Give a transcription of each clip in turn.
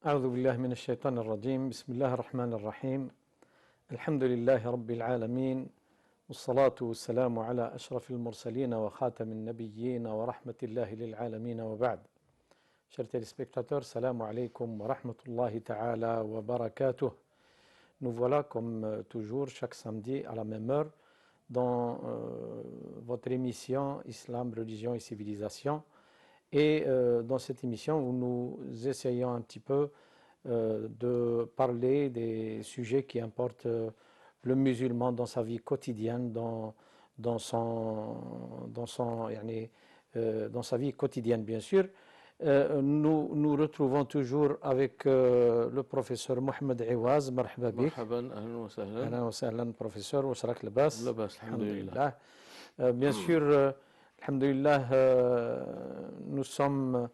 أعوذ بالله من الشيطان الرجيم. بسم الله الرحمن الرحيم. الحمد لله رب العالمين، والصلاة والسلام على أشرف المرسلين وخاتم النبيين ورحمة الله للعالمين وبعد. Chers téléspectateurs, salam alaikum wa rahmatullahi ta'ala wa barakatuh. Nous voilà comme toujours chaque samedi à la même heure dans votre émission Islam, religion et civilisation. Et dans cette émission où nous essayons un petit peu de parler des sujets qui importent le musulman dans sa vie quotidienne, dans sa vie quotidienne bien sûr. Nous nous retrouvons toujours avec le professeur Mohamed Iwaz. Marhaba bik. مرحبا اهلا وسهلا. Ahlan wa sahlan, professeur. Wa sharak labas. لا بأس الحمد لله. Bien sûr, alhamdulillah, nous sommes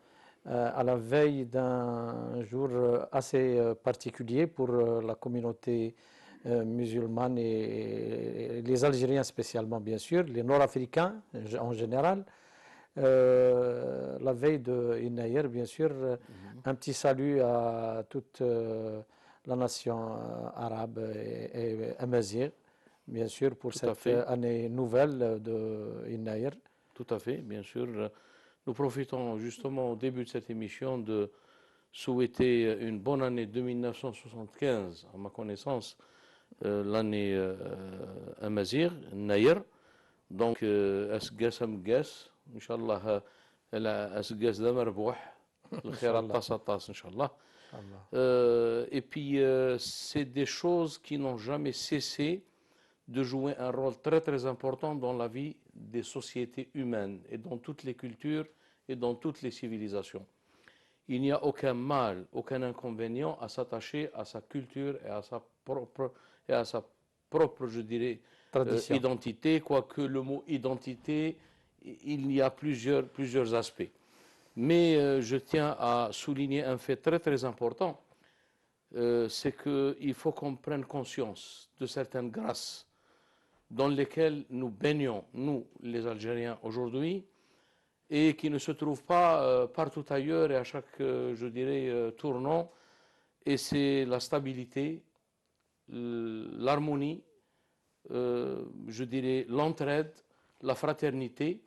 à la veille d'un jour assez particulier pour la communauté musulmane et les Algériens spécialement, bien sûr, les Nord-Africains en général. La veille de Inayer, bien sûr, un petit salut à toute la nation arabe et amazigh, bien sûr, pour Tout à cette fait. année nouvelle de Inayer. Tout à fait, bien sûr. Nous profitons justement au début de cette émission de souhaiter une bonne année 2975, à ma connaissance, l'année Amazir, Nayer. Donc, Asgas Amgas, Inch'Allah, Asgas Damarboh, le Khairat Tasatas, Inch'Allah. Et puis, c'est des choses qui n'ont jamais cessé de jouer un rôle très très important dans la vie des sociétés humaines et dans toutes les cultures et dans toutes les civilisations. Il n'y a aucun mal, aucun inconvénient à s'attacher à sa culture et à sa propre, je dirais, identité, quoique le mot identité, il y a plusieurs aspects. Mais je tiens à souligner un fait très très important, c'est qu'il faut qu'on prenne conscience de certaines grâces dans lesquelles nous baignons, nous les Algériens aujourd'hui, et qui ne se trouvent pas partout ailleurs et à chaque, je dirais, tournant, et c'est la stabilité, l'harmonie, je dirais l'entraide, la fraternité,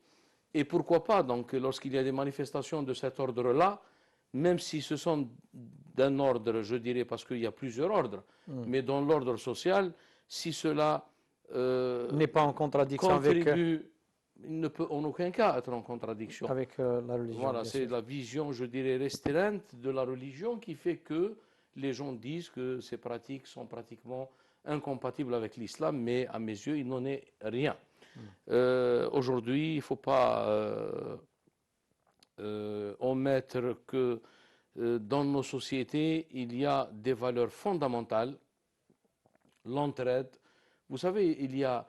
et pourquoi pas, donc lorsqu'il y a des manifestations de cet ordre-là, même si ce sont d'un ordre, je dirais, parce qu'il y a plusieurs ordres, mais dans l'ordre social, si cela n'est pas en contradiction contribue, il ne peut en aucun cas être en contradiction avec la religion. Voilà, c'est la vision, je dirais, restreinte de la religion qui fait que les gens disent que ces pratiques sont pratiquement incompatibles avec l'islam, mais à mes yeux, il n'en est rien. Aujourd'hui, il ne faut pas omettre que dans nos sociétés, il y a des valeurs fondamentales, l'entraide. Vous savez, il y a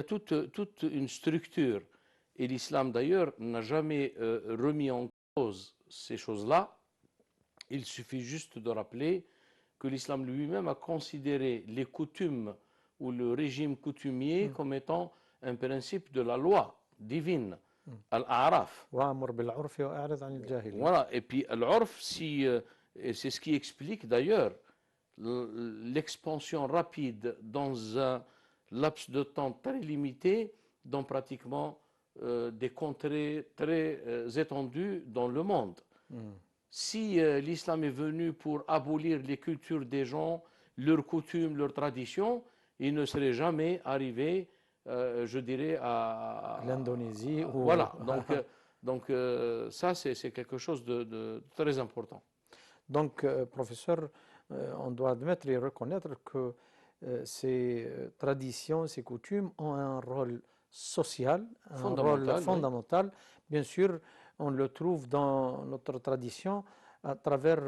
toute une structure, et l'islam d'ailleurs n'a jamais remis en cause ces choses-là. Il suffit juste de rappeler que l'islam lui-même a considéré les coutumes ou le régime coutumier comme étant un principe de la loi divine, al-a'raf. Voilà, et puis al-'urf, c'est ce qui explique d'ailleurs l'expansion rapide dans un laps de temps très limité dans pratiquement des contrées très étendues dans le monde. Si l'islam est venu pour abolir les cultures des gens, leurs coutumes, leurs traditions, il ne serait jamais arrivé, je dirais, à l'Indonésie. Voilà, donc ça c'est quelque chose de très important. Donc, professeur, on doit admettre et reconnaître que ces traditions, ces coutumes ont un rôle social, un rôle fondamental. Oui. Bien sûr, on le trouve dans notre tradition à travers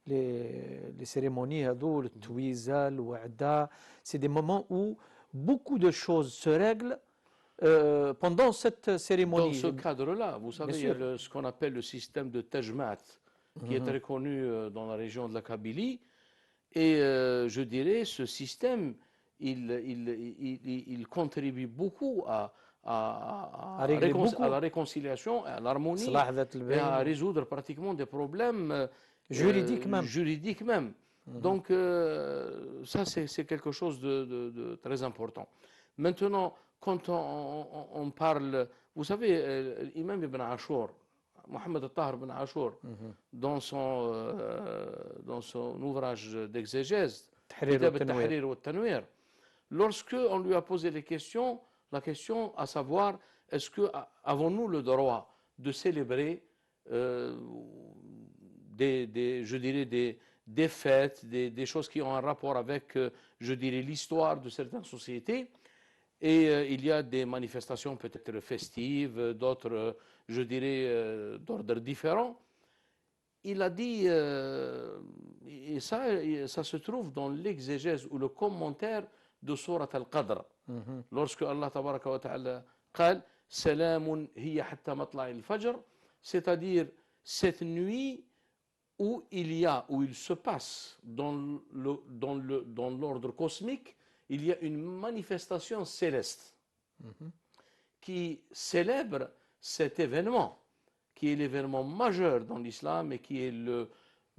les cérémonies, le Twiza, le Wa'da. C'est des moments où beaucoup de choses se règlent pendant cette cérémonie. Dans ce cadre-là, vous savez, il y a ce qu'on appelle le système de Tajmat, qui est très connu dans la région de la Kabylie. Et je dirais, ce système, il contribue beaucoup à la réconciliation, à l'harmonie, et à résoudre pratiquement des problèmes Juridique même. Juridique même. Donc, ça, c'est quelque chose de très important. Maintenant, quand on parle, vous savez, l'imam Ibn Ashur, Mohammed al-Tahir Ibn Ashur, dans son ouvrage d'exégèse, Tahrir Kitab al-Tanwir. al-Tahrir wa al-Tanwir, lorsque on lui a posé la question à savoir, est-ce que avons-nous le droit de célébrer je dirais des fêtes, des choses qui ont un rapport avec, je dirais, l'histoire de certaines sociétés. Et il y a des manifestations peut-être festives, d'autres, je dirais, d'ordre différent. Il a dit, et ça se trouve dans l'exégèse ou le commentaire de Surat Al-Qadr. Lorsque Allah tabaraka wa ta'ala قال سلام هي حتى مطلع الفجر, c'est-à-dire cette nuit où il se passe dans l'ordre cosmique, il y a une manifestation céleste qui célèbre cet événement, qui est l'événement majeur dans l'islam et qui est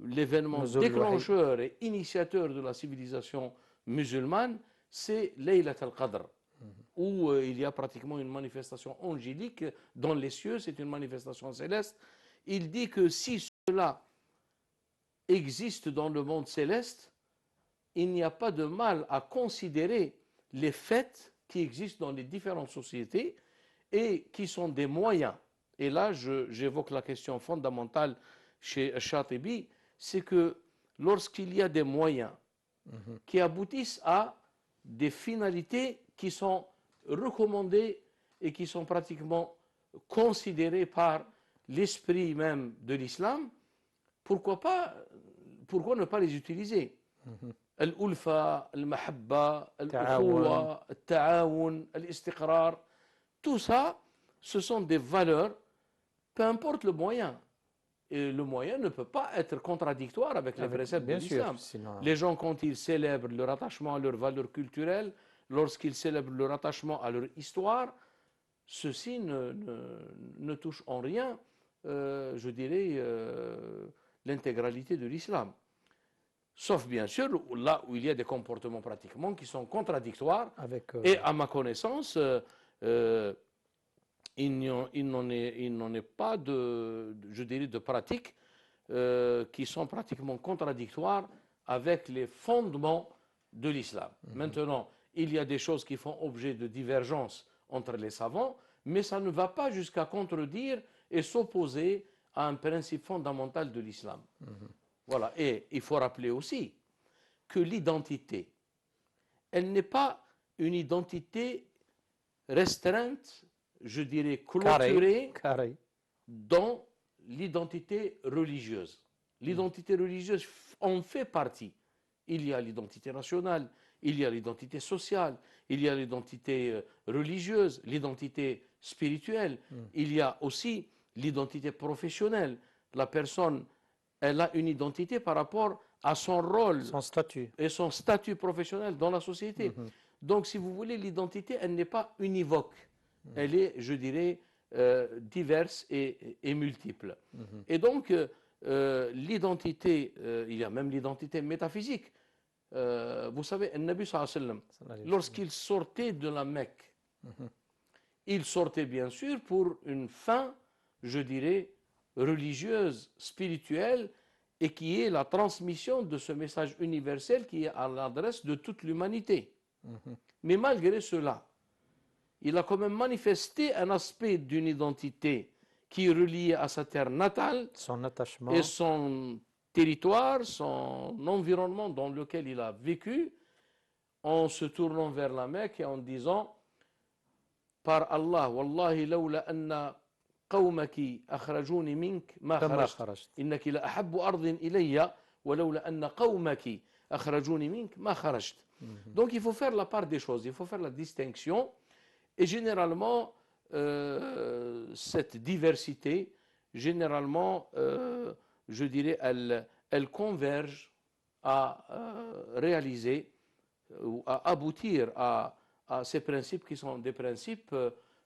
l'événement déclencheur et initiateur de la civilisation musulmane, c'est Laylat al-Qadr, où il y a pratiquement une manifestation angélique dans les cieux, c'est une manifestation céleste. Il dit que si cela existe dans le monde céleste, il n'y a pas de mal à considérer les fêtes qui existent dans les différentes sociétés et qui sont des moyens. Et là, j'évoque la question fondamentale chez Shatibi, c'est que lorsqu'il y a des moyens qui aboutissent à des finalités qui sont recommandées et qui sont pratiquement considérées par l'esprit même de l'islam, pourquoi ne pas les utiliser? Al-ulfa, al-mahabba, al-ukhuwa, al-ta'awun, al-istiqrar, tout ça, ce sont des valeurs, peu importe le moyen. Et le moyen ne peut pas être contradictoire avec les préceptes de l'islam. Les gens, quand ils célèbrent leur attachement à leurs valeurs culturelles, lorsqu'ils célèbrent leur attachement à leur histoire, ceci ne touche en rien, je dirais, l'intégralité de l'islam. Sauf bien sûr là où il y a des comportements pratiquement qui sont contradictoires. Et à ma connaissance, il n'en est pas je dirais, de pratiques qui sont pratiquement contradictoires avec les fondements de l'islam. Maintenant, il y a des choses qui font objet de divergence entre les savants, mais ça ne va pas jusqu'à contredire et s'opposer à un principe fondamental de l'islam. Voilà. Et il faut rappeler aussi que l'identité, elle n'est pas une identité restreinte, je dirais clôturée, dans l'identité religieuse. L'identité religieuse en fait partie. Il y a l'identité nationale, il y a l'identité sociale, il y a l'identité religieuse, l'identité spirituelle, il y a aussi l'identité professionnelle. La personne, elle a une identité par rapport à son rôle et son statut professionnel dans la société. Donc, si vous voulez, l'identité, elle n'est pas univoque. Elle est, je dirais, diverse et multiple. Et donc, l'identité, il y a même l'identité métaphysique. Vous savez, le Nabi sallallahu alayhi wa sallam, lorsqu'il sortait de la Mecque, il sortait bien sûr pour une fin, je dirais, religieuse, spirituelle, et qui est la transmission de ce message universel qui est à l'adresse de toute l'humanité. Mais malgré cela, il a quand même manifesté un aspect d'une identité qui est reliée à sa terre natale, son attachement et son territoire, son environnement dans lequel il a vécu, en se tournant vers la Mecque et en disant, par Allah, Wallahi lawla anna قومك أخرجوني منك ما خرجت إنك لأحب أرض إلي ولولا أن قومك أخرجوني منك ما خرجت. Donc il faut faire la part des choses, il faut faire la distinction, et généralement cette diversité, généralement je dirais elle converge à réaliser ou à aboutir à ces principes qui sont des principes,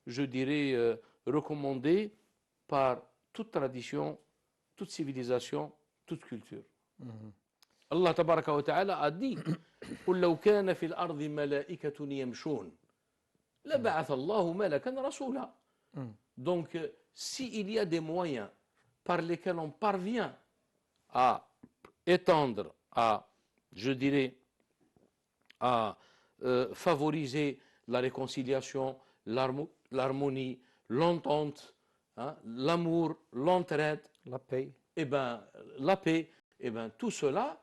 je dirais, recommandé par toute tradition, toute civilisation, toute culture. Allah tabaraka wa ta'ala a dit قل لو كان في الأرض ملائكة يمشون لبعث الله ملكا رسولا. Donc, s'il y a des moyens par lesquels on parvient à étendre, à, je dirais, à favoriser la réconciliation, l'harmonie, l'entente, hein, l'amour, l'entraide, La paix. et ben, la paix, et ben, tout cela,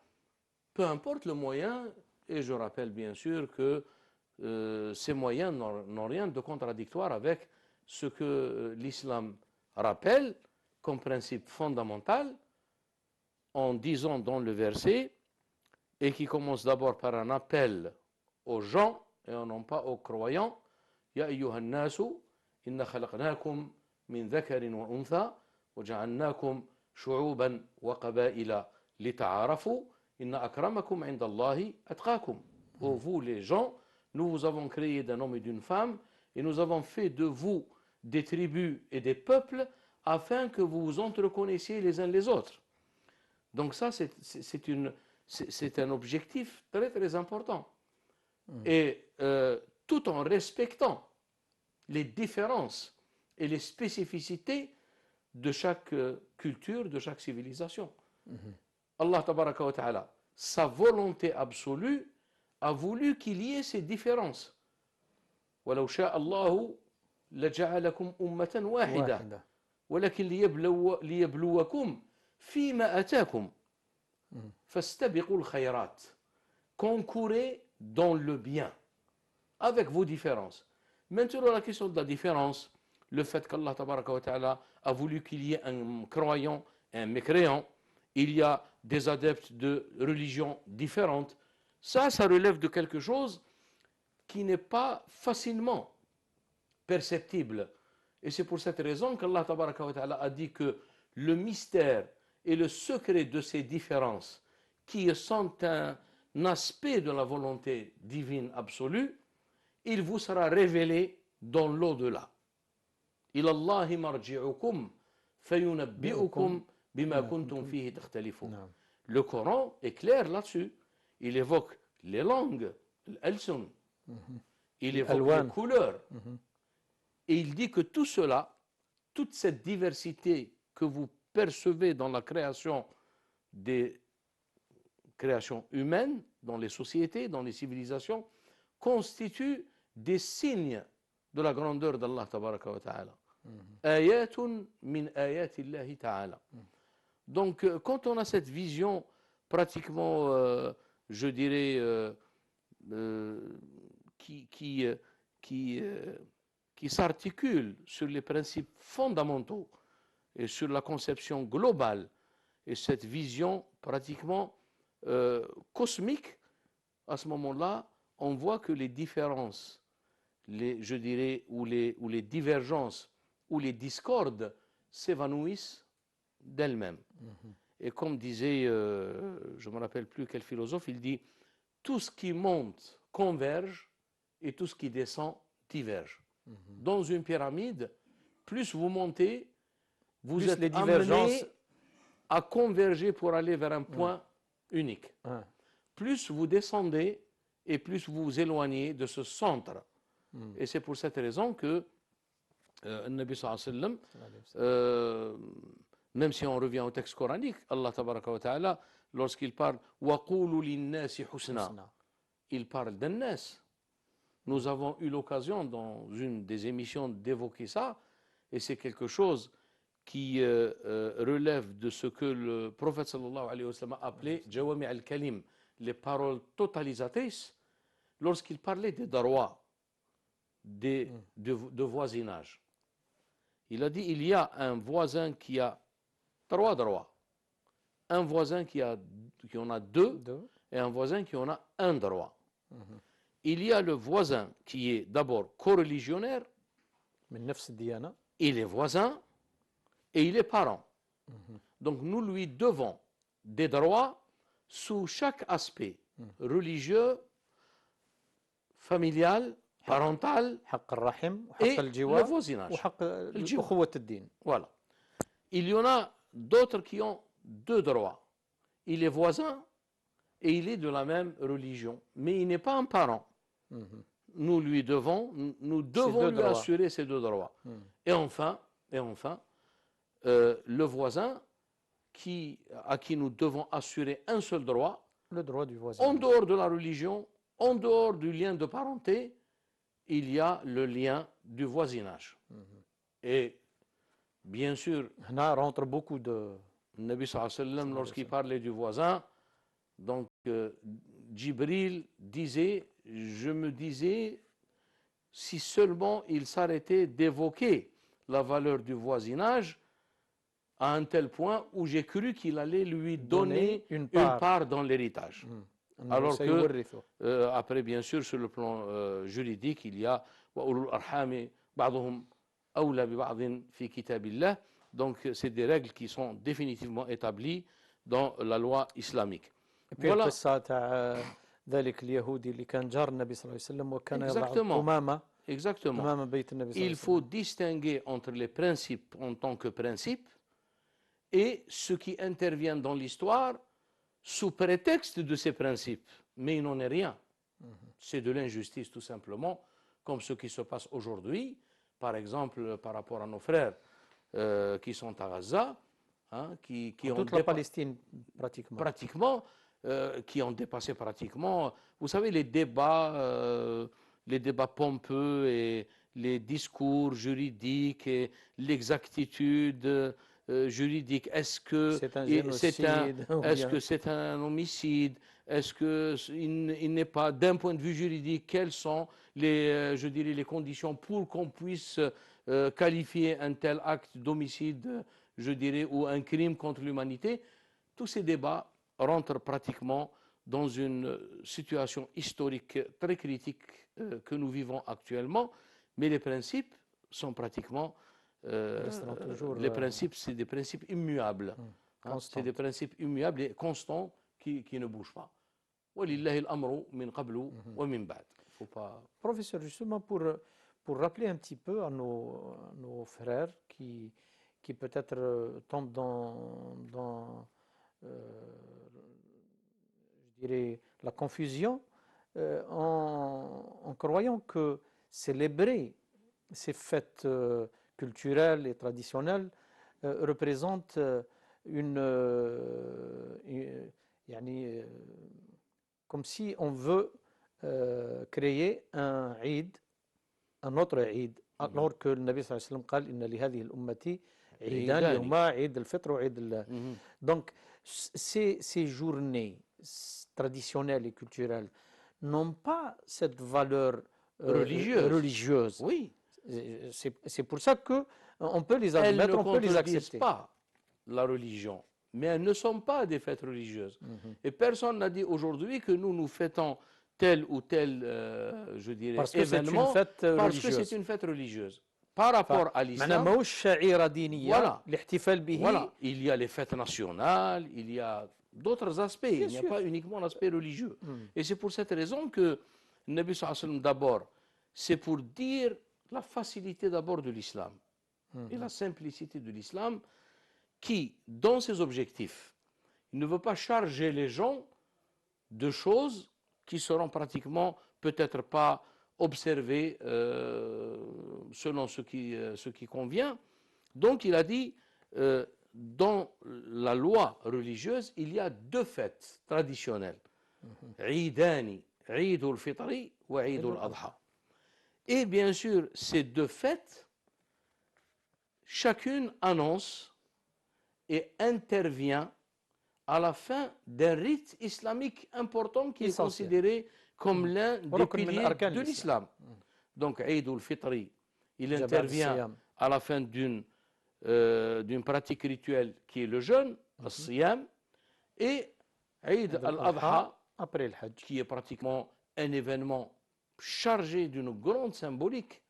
peu importe le moyen, et je rappelle bien sûr que ces moyens n'ont rien de contradictoire avec ce que l'islam rappelle comme principe fondamental en disant dans le verset, et qui commence d'abord par un appel aux gens et non pas aux croyants, Ya ayyuhan nasu, inna khalaqnakum min dhakarin wa untha, wa ja'alnakum shu'uban wa qabaila lita'arafu, inna akramakum inda Allahi atqakum. Ô vous les gens, nous vous avons créé d'un homme et d'une femme, et nous avons fait de vous des tribus et des peuples, afin que vous vous entreconnaissiez les uns les autres. Donc ça, c'est un objectif très très important. Et tout en respectant les différences et les spécificités de chaque culture, de chaque civilisation. Allah tabaraka wa ta'ala, sa volonté absolue a voulu qu'il y ait ces différences. وَلَوْ شَاءَ اللَّهُ لَجَعَلَكُمْ أُمَّةً وَاحِدَةً وَلَكِنْ لِيَبْلُوَكُمْ فِيمَا أَتَاكُمْ فَاسْتَبِقُوا الْخَيْرَاتِ. Concourez dans le bien, avec vos différences. Maintenant, la question de la différence, le fait qu'Allah tabaraka wa ta'ala a voulu qu'il y ait un croyant, un mécréant, il y a des adeptes de religions différentes, ça relève de quelque chose qui n'est pas facilement perceptible. Et c'est pour cette raison qu'Allah tabaraka wa ta'ala a dit que le mystère et le secret de ces différences, qui sont un aspect de la volonté divine absolue, il vous sera révélé dans l'au-delà. إِلَى اللَّهِ مَرْجِعُكُمْ فَيُنَبِّئُكُمْ بِمَا كُنْتُمْ فِيهِ تَخْتَلِفُونَ. Le Coran est clair là-dessus. Il évoque les langues, l'alsun, il évoque les couleurs. Et il dit que tout cela, toute cette diversité que vous percevez dans la création des créations humaines, dans les sociétés, dans les civilisations, constitue des signes de la grandeur d'Allah tabaraka wa ta'ala. Ayatun min ayatillahi ta'ala. Donc, quand on a cette vision pratiquement, je dirais, qui s'articule sur les principes fondamentaux et sur la conception globale, et cette vision pratiquement cosmique, à ce moment-là, on voit que les différences, je dirais, ou les divergences, ou les discordes s'évanouissent d'elles-mêmes. Et comme disait, je ne me rappelle plus quel philosophe, il dit, tout ce qui monte converge et tout ce qui descend diverge. Dans une pyramide, plus vous montez, vous êtes amené à converger pour aller vers un point unique. Plus vous descendez et plus vous vous éloignez de ce centre. Et c'est pour cette raison que le Nabi sallallahu alayhi wa sallam, même si on revient au texte coranique, Allah tabaraka wa ta'ala, lorsqu'il parle وَقُولُوا لِلنَّاسِ حُسْنًا, il parle d'un nas. Nous avons eu l'occasion dans une des émissions d'évoquer ça, et c'est quelque chose qui relève de ce que le prophète sallallahu alayhi wa sallam a appelé Jawami al-Kalim, les paroles totalisatrices, lorsqu'il parlait des droits, de voisinage. Il a dit, il y a un voisin qui a 3 droits, un voisin qui en a 2, et un voisin qui en a 1 droit. Il y a le voisin qui est d'abord coreligionnaire, il est voisin et il est parent. Donc nous lui devons des droits sous chaque aspect, religieux, familial, parental et le voisinage. Voilà. Il y en a d'autres qui ont 2 droits. il est voisin et il est de la même religion, mais il n'est pas un parent. Mhm. Nous devons deux lui droits. assurer ces deux droits. Mhm. Et enfin, le voisin à qui nous devons assurer un seul droit, Le droit du en voisinage. dehors de la religion, en dehors du lien de parenté, il y a le lien du voisinage. Et bien sûr, Là rentre beaucoup de... le Nabi sallallahu alayhi wa sallam, lorsqu'il parlait du voisin, donc Djibril disait, je me disais, si seulement il s'arrêtait d'évoquer la valeur du voisinage à un tel point où j'ai cru qu'il allait lui donner une part dans l'héritage. Alors que, après, bien sûr, sur le plan juridique, il y a donc c'est des règles qui sont définitivement établies dans la loi islamique. Voilà. Exactement. Il faut distinguer entre les principes en tant que principes et ce qui intervient dans l'histoire sous prétexte de ces principes. Mais il n'en est rien. C'est de l'injustice tout simplement, comme ce qui se passe aujourd'hui, par exemple par rapport à nos frères qui sont à Gaza, hein, qui ont toute la Palestine pratiquement qui ont dépassé pratiquement, vous savez, les débats pompeux et les discours juridiques et l'exactitude juridique. Est-ce que c'est un génocide? Est-ce que c'est un homicide? Est-ce qu'il n'est pas, d'un point de vue juridique, quelles sont je dirais, les conditions pour qu'on puisse qualifier un tel acte d'homicide, je dirais, ou un crime contre l'humanité? Tous ces débats rentrent pratiquement dans une situation historique très critique que nous vivons actuellement, mais les principes sont pratiquement les principes, c'est des principes immuables. Hein, c'est des principes immuables et constants qui ne bougent pas. Professeur, justement pour rappeler un petit peu à nos frères qui peut-être tombent dans je dirais, la confusion en croyant que célébrer ces fêtes culturelles et traditionnelles représente comme si on veut créer un Eid, un autre Eid, alors que le Nabi sallallahu alayhi wa sallam قال إن لهذه الأمة عيدان يوما عيد الفطر وعيد Donc ces journées traditionnelles et culturelles n'ont pas cette valeur religieuse. Oui. C'est pour ça qu'on peut les admettre, on peut les accepter. Elles ne contredisent pas la religion, mais elles ne sont pas des fêtes religieuses. Et personne n'a dit aujourd'hui que nous fêtons tel ou tel, je dirais, parce que événement parce que c'est une fête religieuse. Par rapport à l'islam, voilà, il y a les fêtes nationales, il y a d'autres aspects, il n'y a pas uniquement l'aspect religieux. Et c'est pour cette raison que le Nabi sallallahu alayhi wa sallam, d'abord, c'est pour dire la facilité d'abord de l'islam et la simplicité de l'islam qui, dans ses objectifs, ne veut pas charger les gens de choses qui seront pratiquement peut-être pas observées selon ce qui convient. Donc il a dit, dans la loi religieuse, il y a deux fêtes traditionnelles. Eidani, Eid al-Fitri ou Eid al-Adha. Et bien sûr, ces deux fêtes, chacune annonce et intervient à la fin d'un rite islamique important qui est considéré comme l'un des piliers de l'islam. Donc, Eid al-Fitri, il intervient à la fin d'une pratique rituelle qui est le jeûne, le siyam, et Eid al-Adha, qui est pratiquement un événement chargé d'une grande symbolique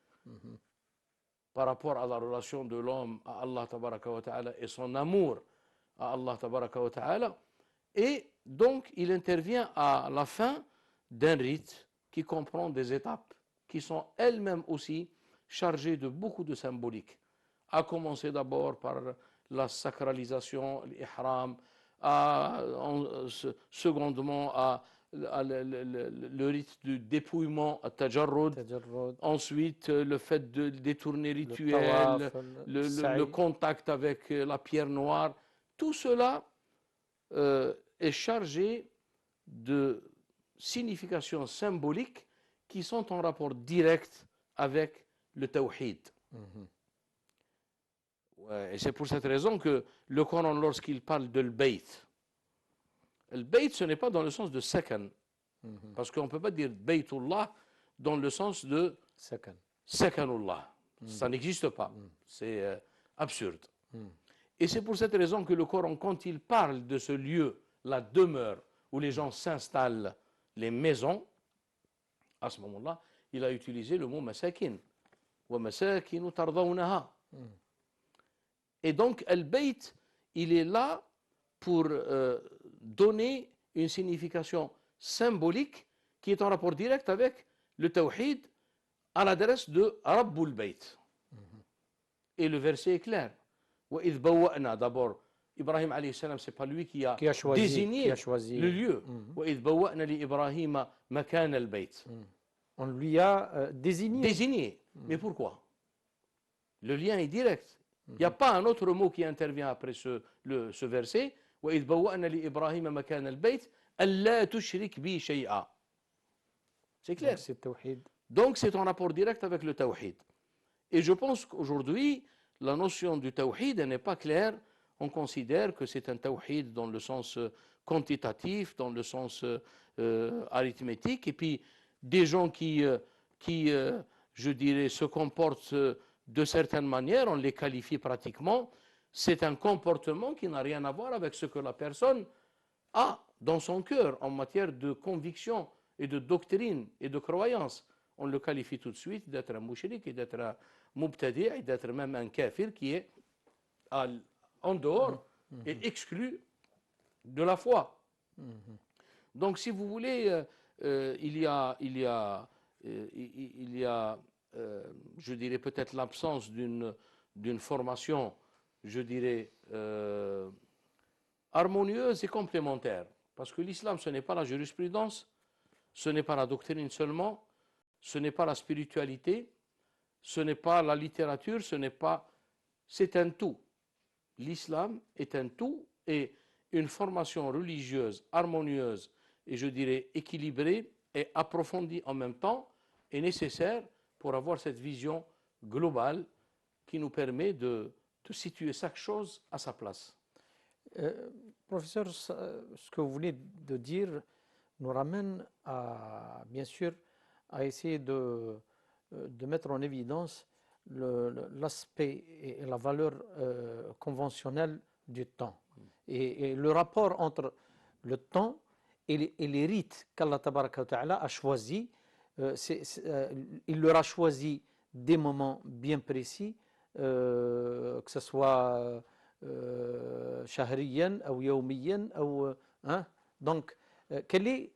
par rapport à la relation de l'homme à Allah tabaraka wa ta'ala et son amour à Allah tabaraka wa ta'ala. Et donc il intervient à la fin d'un rite qui comprend des étapes qui sont elles-mêmes aussi chargées de beaucoup de symbolique, à commencer d'abord par la sacralisation, l'ihram, secondement à le rite du dépouillement, à tajarrud. التجرد Ensuite, le fait de détourner rituels, الطواف le السعي contact avec la pierre noire, tout cela est chargé de significations symboliques qui sont en rapport direct avec le tawhid. Ouais, et c'est pour cette raison que le Coran, lorsqu'il parle de l'bayt, le bayt, ce n'est pas dans le sens de sakan, parce qu'on ne peut pas dire baytullah dans le sens de سكن sakanullah. Ça n'existe pas. C'est absurde. Et c'est pour cette raison que le Coran, quand il parle de ce lieu, la demeure où les gens s'installent, les maisons, à ce moment-là, il a utilisé le mot masakin. Wa masakinu tardawnaha. Et donc, al-bayt, il est là pour donner une signification symbolique qui est en rapport direct avec le tawhid à l'adresse de Rabbul Bayt. Et le verset est clair. وَإِذْ بَوَّأْنَا, d'abord, Ibrahim alayhi salam, c'est pas lui qui a désigné le lieu. وَإِذْ بَوَّأْنَا لِإِبْرَاهِيمَ مَكَانَ الْبَيْت. On lui a désigné. Désigné. Mais pourquoi? Le lien est direct. Il n'y a pas un autre mot qui intervient après ce verset. وَإِذْ بَوَّأْنَا لِإِبْرَاهِيمَ مَكَانَ الْبَيْت أَلَّا تُشْرِكْ بِي شَيْئًا. C'est clair. Donc, c'est tawhid. Donc c'est en rapport direct avec le tawhid. Et je pense qu'aujourd'hui, la notion du tawhid n'est pas claire. On considère que c'est un tawhid dans le sens quantitatif, dans le sens arithmétique. Et puis des gens qui je dirais, se comportent de certaines manières, on les qualifie pratiquement. C'est un comportement qui n'a rien à voir avec ce que la personne a dans son cœur en matière de conviction et de doctrine et de croyance. On le qualifie tout de suite d'être un mouchrik et d'être un mubtadi' et d'être même un kafir qui est en dehors et exclu de la foi. Donc si vous voulez, il y a je dirais peut-être l'absence d'une formation, je dirais, harmonieuse et complémentaire. Parce que l'islam, ce n'est pas la jurisprudence, ce n'est pas la doctrine seulement, ce n'est pas la spiritualité, ce n'est pas la littérature, c'est un tout. L'islam est un tout et une formation religieuse, harmonieuse et je dirais équilibrée et approfondie en même temps est nécessaire pour avoir cette vision globale qui nous permet de situer chaque chose à sa place. Professeur, ce que vous venez de dire nous ramène à, bien sûr, à essayer de mettre en évidence l'aspect et la valeur conventionnelle du temps et le rapport entre le temps et les rites qu'Allah Tabaraka wa Ta'ala a choisis. Il leur a choisi des moments bien précis, que ce soit shahriyan ou yawmiyan. Donc, quel est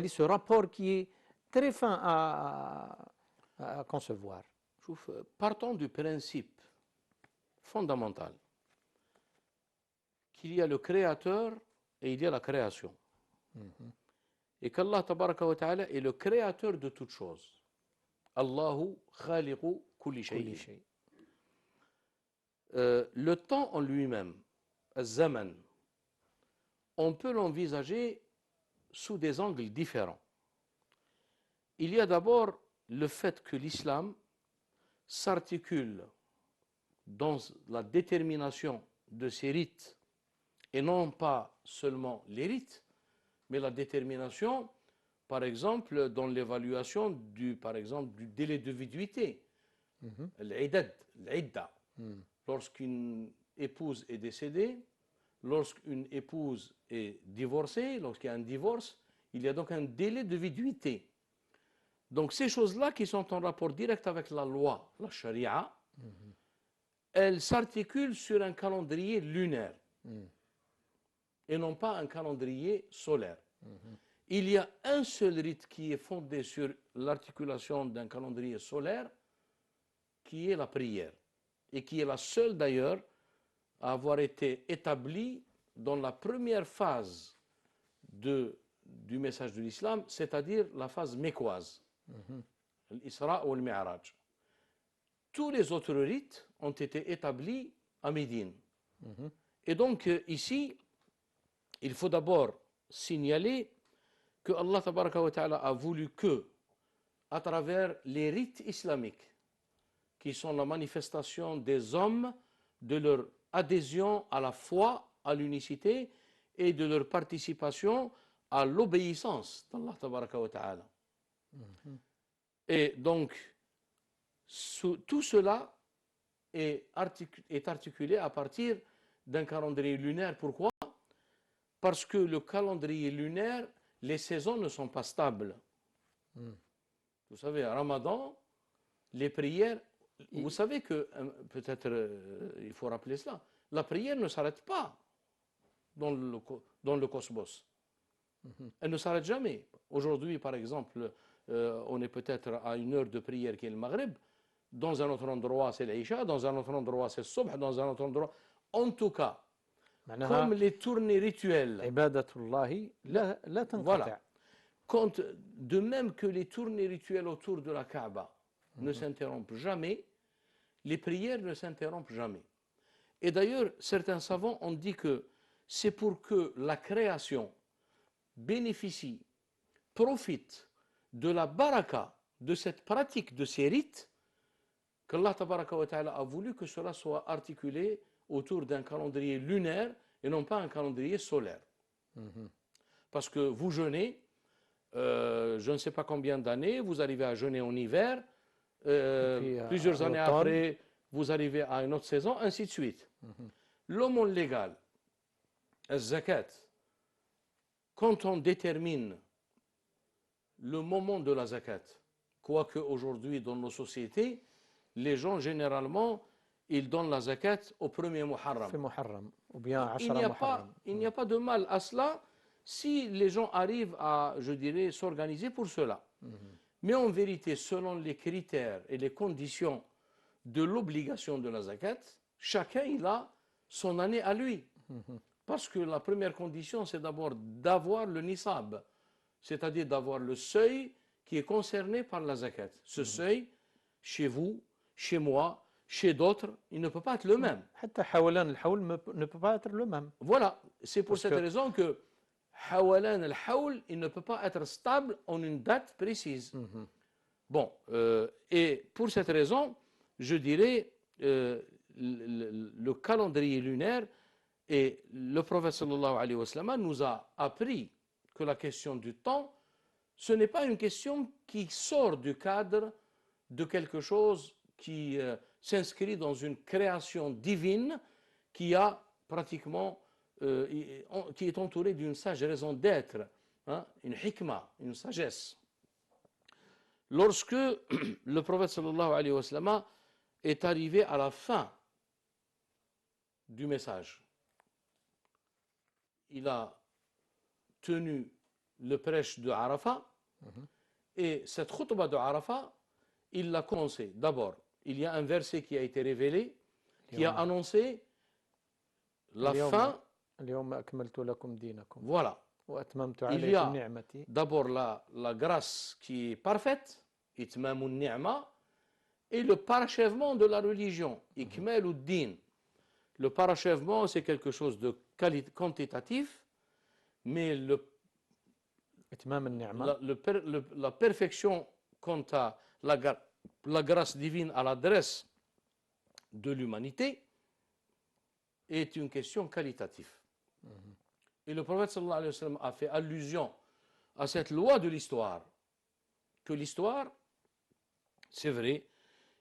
ce rapport qui est très fin à concevoir? Partons du principe fondamental qu'il y a le créateur et il y a la création. Et qu'Allah tabaraka wa ta'ala est le créateur de toutes choses. Allahu khaliqu kulli shay. Le temps en lui-même, al-zaman, on peut l'envisager sous des angles différents. Il y a d'abord le fait que l'islam s'articule dans la détermination de ses rites, et non pas seulement les rites, mais la détermination, par exemple, dans l'évaluation du délai de viduité, l'idda. Lorsqu'une épouse est décédée, lorsqu'une épouse est divorcée, lorsqu'il y a un divorce, il y a donc un délai de viduité. Donc ces choses-là qui sont en rapport direct avec la loi, la charia, elles s'articulent sur un calendrier lunaire et non pas un calendrier solaire. Il y a un seul rite qui est fondé sur l'articulation d'un calendrier solaire, qui est la prière, et qui est la seule d'ailleurs à avoir été établie dans la première phase du message de l'islam, c'est-à-dire la phase mécoise, l'Isra ou le Mi'raj. Tous les autres rites ont été établis à Médine. Et donc ici, il faut d'abord signaler que Allah tabaraka wa ta'ala a voulu que, à travers les rites islamiques, qui sont la manifestation des hommes, de leur adhésion à la foi, à l'unicité, et de leur participation à l'obéissance d'Allah tabaraka wa ta'ala. Et donc, tout cela est articulé à partir d'un calendrier lunaire. Pourquoi? Parce que le calendrier lunaire, les saisons ne sont pas stables. Vous savez, à Ramadan, les prières, vous savez que, peut-être il faut rappeler cela, la prière ne s'arrête pas dans le cosmos. Elle ne s'arrête jamais. Aujourd'hui, par exemple, on est peut-être à une heure de prière qui est le Maghreb. Dans un autre endroit, c'est l'Aïcha. Dans un autre endroit, c'est le Subh. Dans un autre endroit. En tout cas, comme les tournées rituelles. Voilà. De même que les tournées rituelles autour de la Kaaba ne s'interrompent jamais, les prières ne s'interrompent jamais. Et d'ailleurs, certains savants ont dit que c'est pour que la création bénéficie, profite de la baraka de cette pratique de ces rites, qu'Allah tabaraka wa ta'ala a voulu que cela soit articulé autour d'un calendrier lunaire et non pas un calendrier solaire. Parce que vous jeûnez, je ne sais pas combien d'années, vous arrivez à jeûner en hiver, plusieurs années après, vous arrivez à une autre saison, ainsi de suite. L'aumône légale, le zakat, quand on détermine le moment de la zakat, quoique aujourd'hui dans nos sociétés, les gens généralement, ils donnent la zakat au premier Muharram. Il n'y a pas de mal à cela si les gens arrivent à, je dirais, s'organiser pour cela. Mais en vérité, selon les critères et les conditions de l'obligation de la zakat, chacun il a son année à lui. Parce que la première condition, c'est d'abord d'avoir le nisab, c'est-à-dire d'avoir le seuil qui est concerné par la zakat. Ce seuil, chez vous, chez moi, chez d'autres, il ne peut pas être le même. ne peut pas être le même. Voilà, c'est pour cette raison que hawalan al-hawl, il ne peut pas être stable en une date précise. Bon, et pour cette raison, je dirais, le calendrier lunaire, et le prophète sallallahu alayhi wa sallam nous a appris que la question du temps, ce n'est pas une question qui sort du cadre de quelque chose qui s'inscrit dans une création divine qui a pratiquement, qui est entourée d'une sage raison d'être, hein, une hikmah, une sagesse. Lorsque le prophète sallallahu alayhi wa sallam est arrivé à la fin du message, il a tenu le prêche de Arafat, et cette khutbah de Arafat, il l'a commencé. D'abord, il y a un verset qui a été révélé, qui a annoncé la fin. Voilà. Il y a d'abord la grâce qui est parfaite, itmamun ni'ma, et le parachèvement de la religion, ikmal ud-din. Le parachèvement, c'est quelque chose de quantitatif, mais la perfection quant à la grâce divine à l'adresse de l'humanité est une question qualitative. Et le prophète sallallahu alayhi wa sallam a fait allusion à cette loi de l'histoire, que l'histoire, c'est vrai,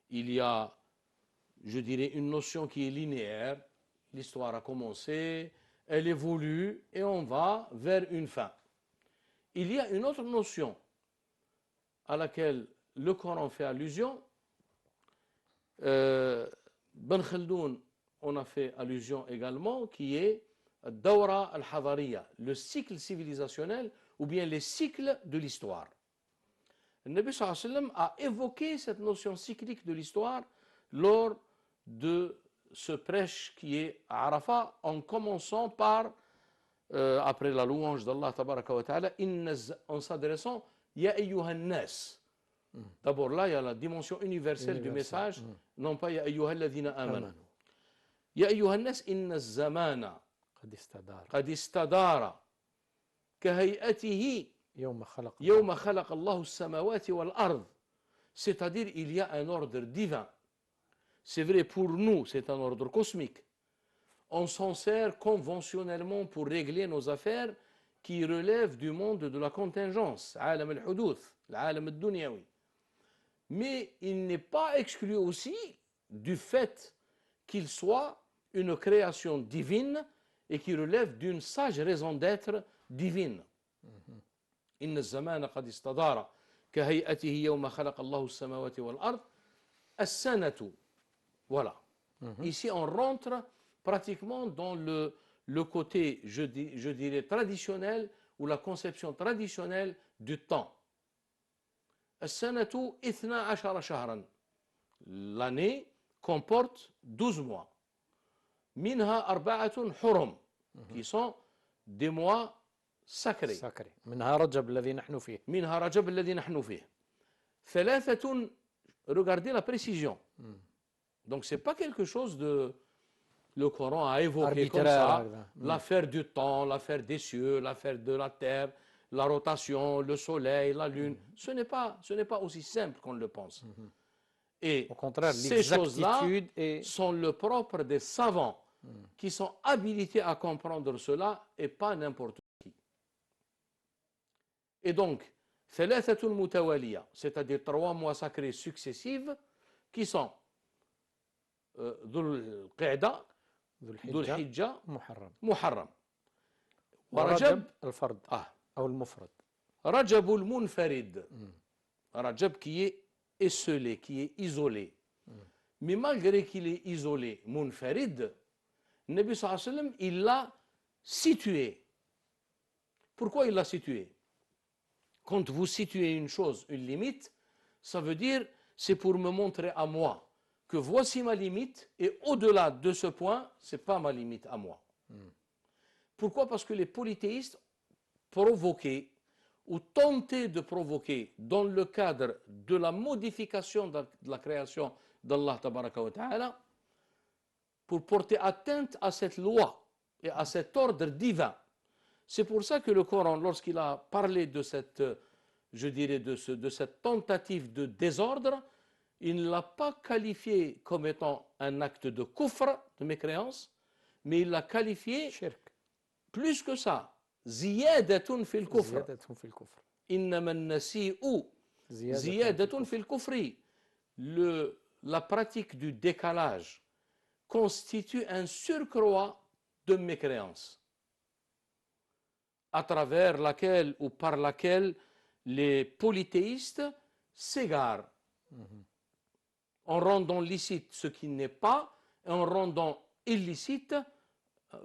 il y a, je dirais, une notion qui est linéaire. L'histoire a commencé, elle évolue et on va vers une fin. Il y a une autre notion à laquelle le Coran fait allusion. Ben Khaldoun en a fait allusion également, qui est Dawra al-Hadariya, le cycle civilisationnel ou bien les cycles de l'histoire. Le Nabi sallallahu alayhi wa sallam a évoqué cette notion cyclique de l'histoire lors de ce prêche qui est à Arafat, en commençant par après la louange d'Allah tabaraka wa ta'ala, en s'adressant Ya ayyuhan nas. D'abord là, il y a la dimension universelle du message, non pas Ya ayyuhal ladhina amanu. Ya ayyuhan nas inna az-zamana qad istadara kahayatihi yawma khalaqa Allahu as-samawati wal ard. C'est-à-dire, il y a un ordre divin. C'est vrai pour nous, c'est un ordre cosmique. On s'en sert conventionnellement pour régler nos affaires qui relèvent du monde de la contingence, alam al-hudouth, l'alam al-dunyawi. Mais il n'est pas exclu aussi du fait qu'il soit une création divine et qui relève d'une sage raison d'être divine. Inna az-zamana qad istadara kahayatihi yawma khalaqa Allahu as-samawati wal ard as-sanatu. Voilà. Ici, on rentre pratiquement dans le côté, je dirais, traditionnel ou la conception traditionnelle du temps. As-sanatu 12 shahran. L'année comporte 12 mois. Minha arba'atun hurum, qui sont des mois sacrés. منها رجب الذي نحن فيه. منها رجب الذي نحن فيه. ثلاثة, regardez la précision. Donc c'est pas quelque chose de le Coran a évoqué comme ça, l'affaire du temps, l'affaire des cieux, l'affaire de la terre, la rotation, le soleil, la lune. Ce n'est pas aussi simple qu'on le pense. Et au contraire, ces choses-là sont le propre des savants qui sont habilités à comprendre cela et pas n'importe qui. Et donc, ثلاثة متوالية, c'est-à-dire 3 mois sacrés successifs qui sont ذو الحجة محرم ورجب الفرد أو المفرد. رجب المنفرد, Rajab qui est esselé, qui est isolé. Mais malgré qu'il est isolé, munfarid, le Nabi sallallahu alayhi wa sallam, il l'a situé. Pourquoi il l'a situé? Quand vous situez une chose, une limite, ça veut dire c'est pour me montrer à moi que voici ma limite et au-delà de ce point, ce n'est pas ma limite à moi. Pourquoi? Parce que les polythéistes provoquaient ou tentaient de provoquer dans le cadre de la modification de la création d'Allah tabaraka wa ta'ala pour porter atteinte à cette loi et à cet ordre divin. C'est pour ça que le Coran, lorsqu'il a parlé de cette, je dirais, de cette tentative de désordre, il ne l'a pas qualifié comme étant un acte de kufr, de mécréance, mais il l'a qualifié plus que ça. Ziyadatun fil kufr. Innama an-nasi'u ziyadatun fil kufri. La pratique du décalage constitue un surcroît de mécréance à travers laquelle ou par laquelle les polythéistes s'égarent en rendant licite ce qui n'est pas et en rendant illicite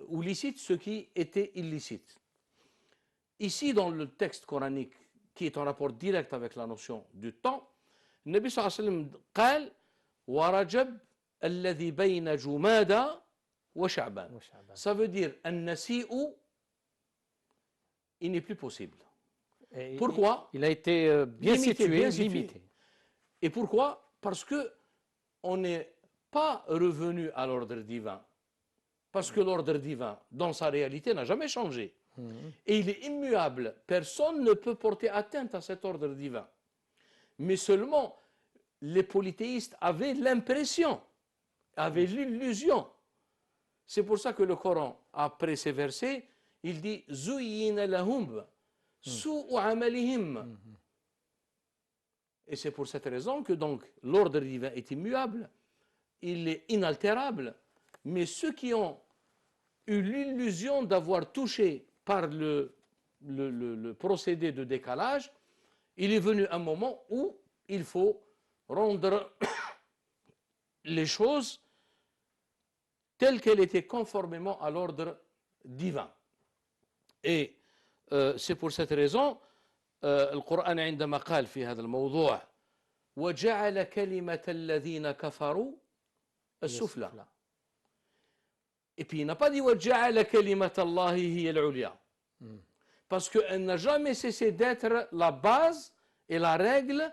ou licite ce qui était illicite. Ici, dans le texte coranique qui est en rapport direct avec la notion du temps, le Nabi sallallahu alayhi wa sallam قال ورجب الذي بين جمادى وشعبان. Ça veut dire النسيء, il n'est plus possible. Pourquoi? Il a été bien situé, bien limité. Et pourquoi? Parce que on n'est pas revenu à l'ordre divin. Parce que l'ordre divin, dans sa réalité, n'a jamais changé. Et il est immuable. Personne ne peut porter atteinte à cet ordre divin. Mais seulement, les polythéistes avaient l'impression, avaient l'illusion. C'est pour ça que le Coran, après ces versets, il dit « Zuyyina lahum su'u amalihim ». Et c'est pour cette raison que donc l'ordre divin est immuable, il est inaltérable, mais ceux qui ont eu l'illusion d'avoir touché par le procédé de décalage, il est venu un moment où il faut rendre les choses telles qu'elles étaient conformément à l'ordre divin. Et c'est pour cette raison القرآن عندما قال في هذا الموضوع وجعل كلمة الذين كفروا السفلى. Et puis il n'a pas dit وَجَعَلَ كَلِمَةَ اللَّهِ هِيَ الْعُلْيَا. Parce qu'elle n'a jamais cessé d'être la base et la règle,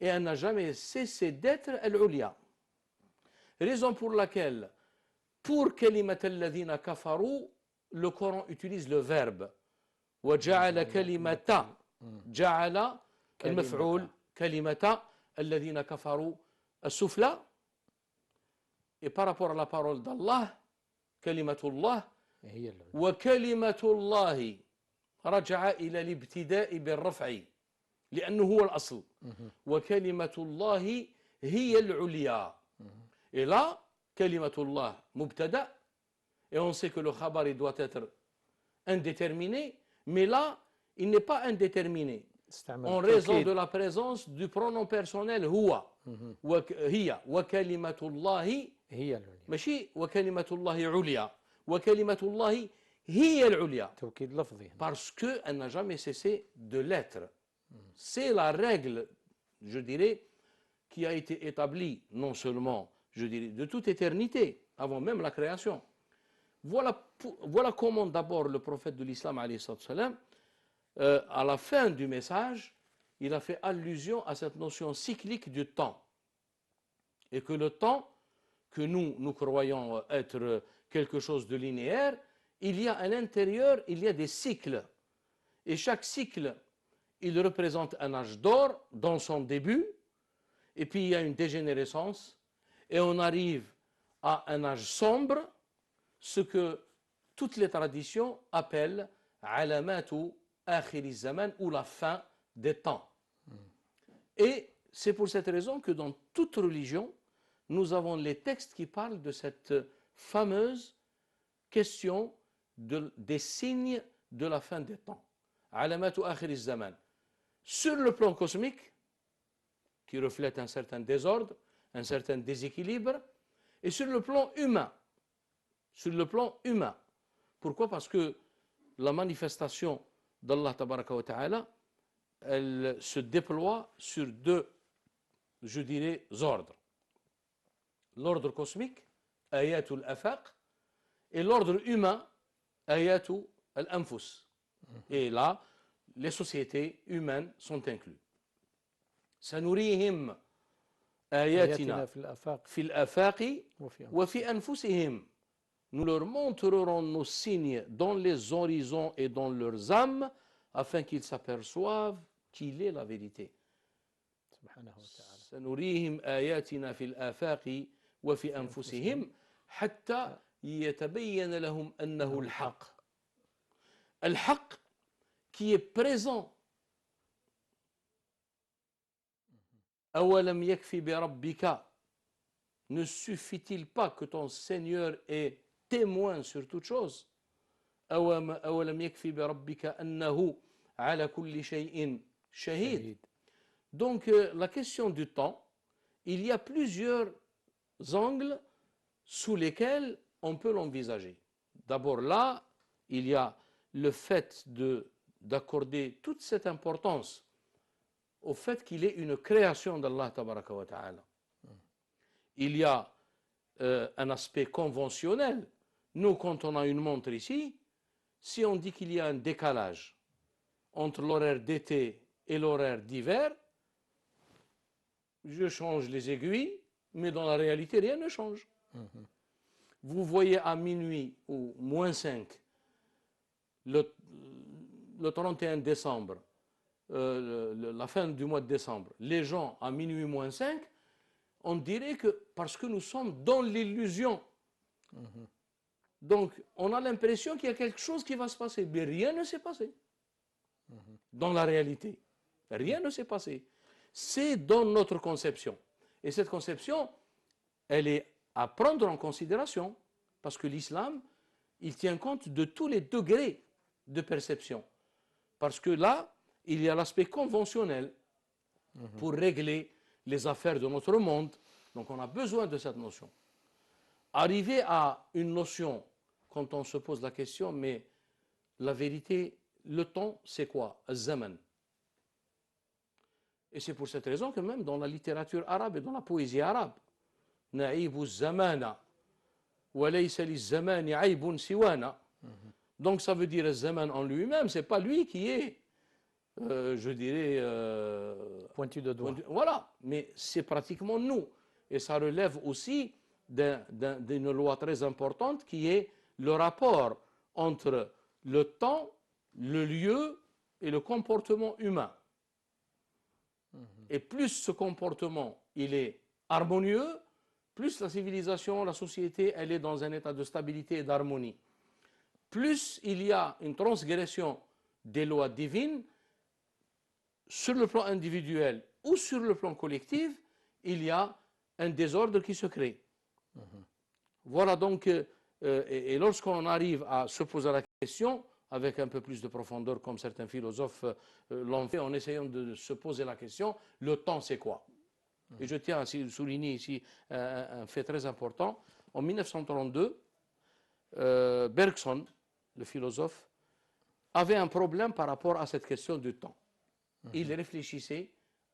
et elle n'a jamais cessé d'être al-ulya. Raison pour laquelle, pour كَلِمَةَ الَّذِينَ كَفَرُوا, le Coran utilise le verbe وَجَعَلَ كَلِمَةَ جَعَلَ المفعول كَلِمَةَ الَّذِينَ كَفَرُوا السفلى. Et par rapport à la parole d'Allah, كلمة الله وكلمة الله رجع إلى الابتداء بالرفع لأنه هو الأصل وكلمة الله هي العليا. Et là, كلمة الله مبتدأ, et on sait que le khabar il doit être indéterminé, mais là, il n'est pas indéterminé en raison de la présence du pronom personnel هو هي وكلمة الله ماشي وكلمة الله عليا وكلمة الله هي العليا. توكيد لفظي. Parce qu'elle n'a jamais cessé de l'être. C'est la règle, je dirais, qui a été établie non seulement, je dirais, de toute éternité, avant même la création. Voilà comment d'abord le prophète de l'islam, alayhi salam, à la fin du message, il a fait allusion à cette notion cyclique du temps. Et que le temps, que nous croyons être quelque chose de linéaire, il y a à l'intérieur, il y a des cycles. Et chaque cycle, il représente un âge d'or dans son début, et puis il y a une dégénérescence, et on arrive à un âge sombre, ce que toutes les traditions appellent alamatu akhir zaman, ou la fin des temps. Et c'est pour cette raison que dans toute religion, nous avons les textes qui parlent de cette fameuse question des signes de la fin des temps. Alamatu akhir zaman. Sur le plan cosmique, qui reflète un certain désordre, un certain déséquilibre, et sur le plan humain. Sur le plan humain. Pourquoi? Parce que la manifestation d'Allah tabaraka wa ta'ala, elle se déploie sur deux, je dirais, ordres. L'ordre cosmique, ayatul afaq, et l'ordre humain, ayatul al-anfus. Et là, les sociétés humaines sont incluses. سنريهم آياتنا في الآفاق وفي أنفسهم. Nous leur montrerons nos signes dans les horizons et dans leurs âmes, afin qu'ils s'aperçoivent qu'il est la vérité. سنريهم آياتنا في الآفاق وفي أنفسهم حتى يتبين لهم أنه الحق. الحق qui est présent. أولم يكفي بربك, ne suffit-il pas que ton Seigneur est témoin sur toute chose? أولم يكفي بربك أنه على كل شيء شهيد. Donc la question du temps, il y a plusieurs angles sous lesquels on peut l'envisager. D'abord là, il y a le fait d'accorder toute cette importance au fait qu'il est une création d'Allah tabaraka wa ta'ala. Il y a un aspect conventionnel. Nous, quand on a une montre ici, si on dit qu'il y a un décalage entre l'horaire d'été et l'horaire d'hiver, je change les aiguilles, mais dans la réalité, rien ne change. Vous voyez à minuit ou moins 5, le 31 décembre, la fin du mois de décembre, les gens à minuit moins 5, on dirait que parce que nous sommes dans l'illusion. Donc, on a l'impression qu'il y a quelque chose qui va se passer, mais rien ne s'est passé. Dans la réalité, rien ne s'est passé. C'est dans notre conception. Et cette conception, elle est à prendre en considération, parce que l'islam, il tient compte de tous les degrés de perception. Parce que là, il y a l'aspect conventionnel pour régler les affaires de notre monde. Donc on a besoin de cette notion. Arriver à une notion, quand on se pose la question, mais la vérité, le temps, c'est quoi? Az-zaman. Et c'est pour cette raison que même dans la littérature arabe et dans la poésie arabe, na'ibu zamana, وَلَيْسَ لِلزَّمَانِ عَيْبٌ سِوَانَا. Donc ça veut dire le zaman en lui-même, c'est pas lui qui est, je dirais, Pointu de doigt. voilà, mais c'est pratiquement nous. Et ça relève aussi d'une loi très importante qui est le rapport entre le temps, le lieu et le comportement humain. Et plus ce comportement il est harmonieux, plus la civilisation, la société, elle est dans un état de stabilité et d'harmonie. Plus il y a une transgression des lois divines, sur le plan individuel ou sur le plan collectif, il y a un désordre qui se crée. Voilà donc, et lorsqu'on arrive à se poser la question, avec un peu plus de profondeur, comme certains philosophes l'ont fait, en essayant de se poser la question, le temps c'est quoi? Et je tiens à souligner ici un fait très important. En 1932, Bergson, le philosophe, avait un problème par rapport à cette question du temps. Il réfléchissait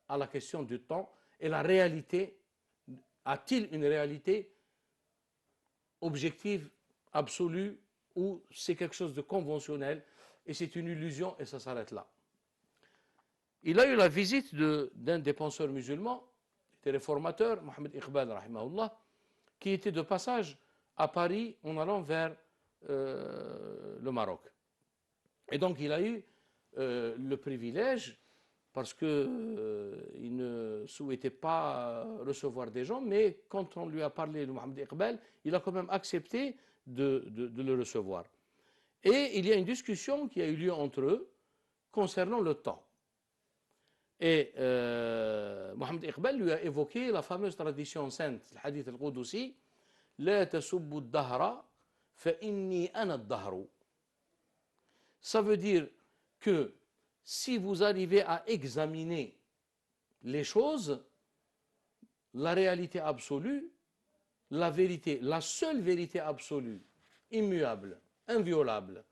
à la question du temps et la réalité. A-t-il une réalité objective, absolue, ou c'est quelque chose de conventionnel et c'est une illusion et ça s'arrête là? Il a eu la visite d'un des penseurs musulmans, des réformateurs, Mohamed Iqbal, rahimahullah, qui était de passage à Paris en allant vers le Maroc. Et donc il a eu le privilège, parce qu'il ne souhaitait pas recevoir des gens, mais quand on lui a parlé de Mohamed Iqbal, il a quand même accepté de le recevoir. Et il y a une discussion qui a eu lieu entre eux concernant le temps. Et Mohamed Iqbal lui a évoqué la fameuse tradition sainte, le hadith al-Qudusi, La tasubbu ad-dahra fa inni ana ad-dahru. Ça veut dire que si vous arrivez à examiner les choses, la réalité absolue, la vérité, la seule vérité absolue, immuable, inviolable,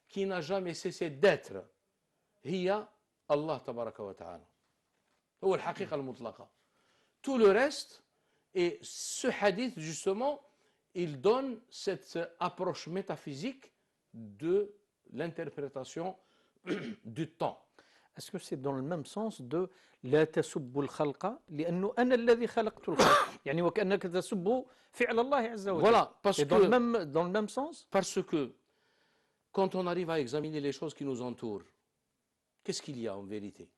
qui n'a jamais cessé d'être, hiya Allah tabaraka wa ta'ala. هو الحقيقة المطلقة. Tout le reste, et ce hadith justement, il donne cette approche métaphysique de l'interprétation du temps. Est-ce que c'est dans le même sens de لا تسبوا الخلق لأنه أنا الذي خلقت الخلق يعني وكأنك تسب فعل الله عز وجل. Voilà, parce Et dans le même sens. Parce que quand on arrive à examiner les choses qui nous entourent, qu'est-ce qu'il y a en vérité?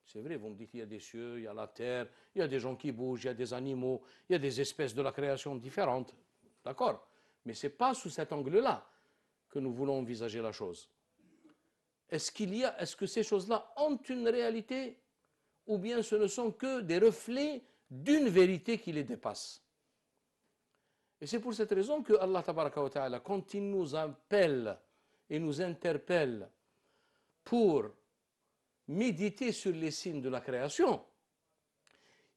C'est vrai, vous me dites, il y a des cieux, il y a la terre, il y a des gens qui bougent, il y a des animaux, il y a des espèces de la création différentes. D'accord? Mais ce n'est pas sous cet angle-là que nous voulons envisager la chose. Est-ce que ces choses-là ont une réalité ou bien ce ne sont que des reflets d'une vérité qui les dépasse? Et c'est pour cette raison que Allah tabaraka wa ta'ala, quand il nous appelle et nous interpelle pour méditer sur les signes de la création,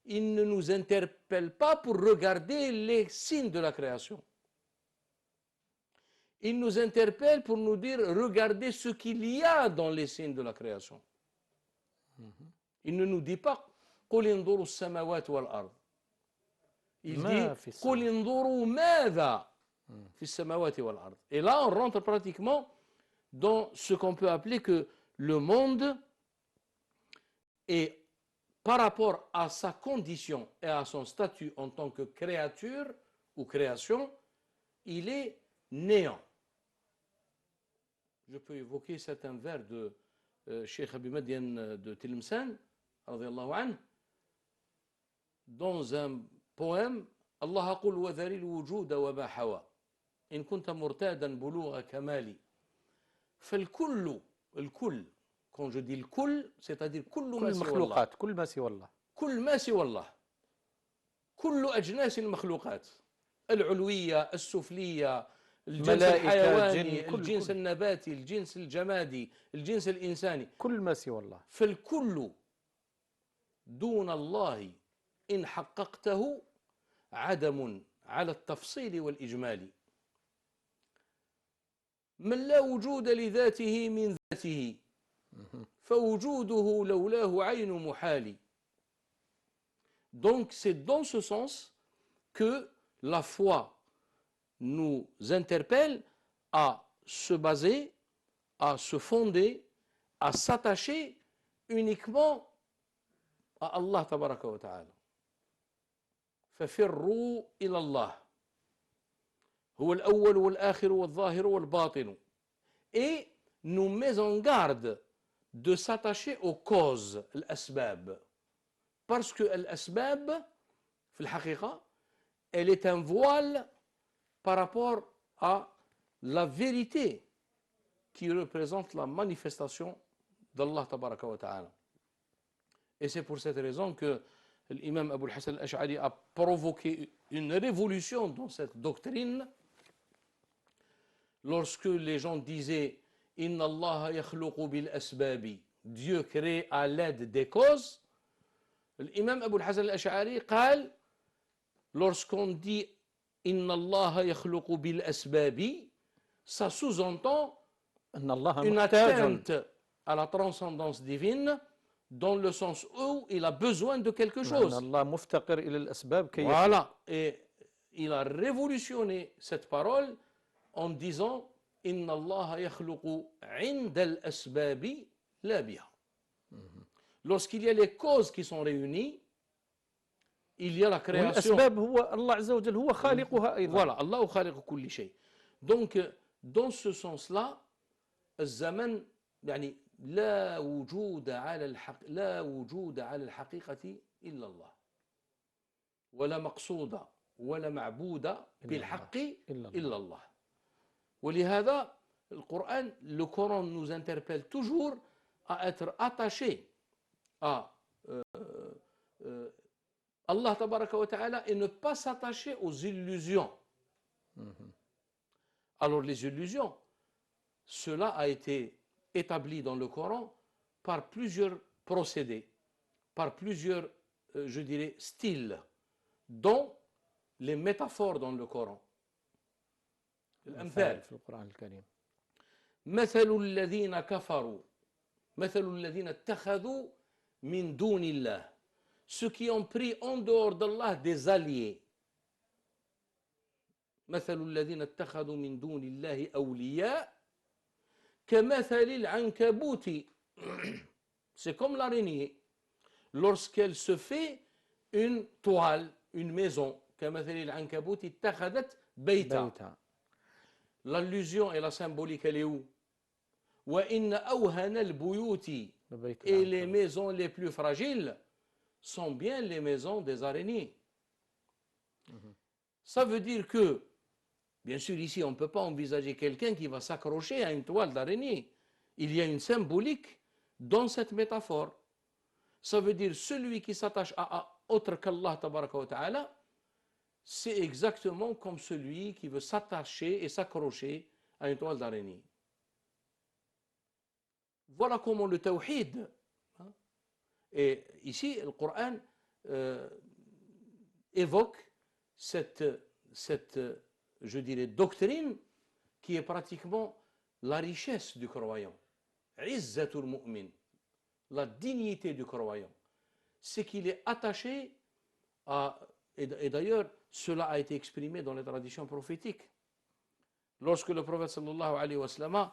il ne nous interpelle pas pour regarder les signes de la création. Il nous interpelle pour nous dire, regardez ce qu'il y a dans les signes de la création. Il ne nous dit pas, قُلْ انظُرُوا السَّمَوَاتِ وَالْأَرْضِ. Il dit, قُلْ انظُرُوا ماذا في السماوات والأرض. Et là, on rentre pratiquement dans ce qu'on peut appeler que le monde est, par rapport à sa condition et à son statut en tant que créature ou création, il est néant. Je peux évoquer certains vers de Cheikh Abi Madian de Tilmsan, radiyallahu anhu, dans un poème, Allah aqul wa dhari al-wujud wa ma hawa in kunta murtadan bulugha kamali فالكل الكل, quand je dis le kull, c'est-à-dire كل ما سوى الله, كل ما سوى الله, كل ما سوى الله, كل أجناس المخلوقات العلوية السفلية, الجنس الحيواني, الجنس النباتي, الجنس الجمادي, الجنس الإنساني, كل ما سوى الله. فالكل دون الله إن حققته عدم على التفصيل والإجمال. من لا وجود لذاته من ذاته فوجوده لولاه عين محال. Donc c'est dans ce sens que la foi nous interpelle à se baser, à se fonder, à s'attacher uniquement à Allah tabaraka wa ta'ala. ففروا إلى الله هو الأول والآخر والظاهر والباطن. Et nous met en garde de s'attacher aux causes, الأسباب. Parce que الأسباب, في الحقيقة, elle est un voile par rapport à la vérité qui représente la manifestation d'Allah tabaraka wa ta'ala. Et c'est pour cette raison que l'imam Abu al-Hassan al-Ash'ari a provoqué une révolution dans cette doctrine lorsque les gens disaient Inna Allah yakhluqu bil asbabi, Dieu crée à l'aide des causes. L'imam Abu al-Hassan al-Ash'ari قال, lorsqu'on dit Inna Allah yakhluqu bil asbabi, ça sous-entend une atteinte à la transcendance divine dans le sens où il a besoin de quelque chose. Voilà. Et il a révolutionné cette parole en disant Inna Allah yakhluqu 'inda al-asbabi la biha. Lorsqu'il y a les causes qui sont réunies, il y a la création. Voilà, Allah khaliq kulli shay. Donc, dans ce sens-là, الزمن يعني لا وجود على الحقيقة إلا الله ولا مقصود ولا معبود بالحق إلا الله. ولهذا القرآن, le Coran nous interpelle toujours à être attachés à Allah tabaraka wa ta'ala et ne pas s'attacher aux illusions. Alors les illusions, cela a été établi dans le Coran par plusieurs procédés, par plusieurs, je dirais, styles, dont les métaphores dans le Coran. الأمثال في القرآن الكريم. مثل الذين كفروا مثل الذين اتخذوا من دون الله, ceux qui ont pris en dehors d'Allah des alliés. مثل الذين اتخذوا من دون الله أولياء كمثل العنكبوت. C'est comme l'araignée lorsqu'elle se fait une toile, une maison. كمثل العنكبوت اتخذت بيتا. L'allusion et la symbolique, elle est où? وَإِنَّ أَوْهَنَ الْبُيُوتِ, et les maisons les plus fragiles sont bien les maisons des araignées. Ça veut dire que, bien sûr, ici, on ne peut pas envisager quelqu'un qui va s'accrocher à une toile d'araignée. Il y a une symbolique dans cette métaphore. Ça veut dire celui qui s'attache à autre qu'Allah tabaraka wa ta'ala, c'est exactement comme celui qui veut s'attacher et s'accrocher à une toile d'araignée. Voilà comment le tawhid, et ici le Coran évoque cette, je dirais, doctrine qui est pratiquement la richesse du croyant. Izzatul mu'min, la dignité du croyant, c'est qu'il est attaché à, et d'ailleurs cela a été exprimé dans les traditions prophétiques. Lorsque le prophète sallallahu alayhi wa sallam,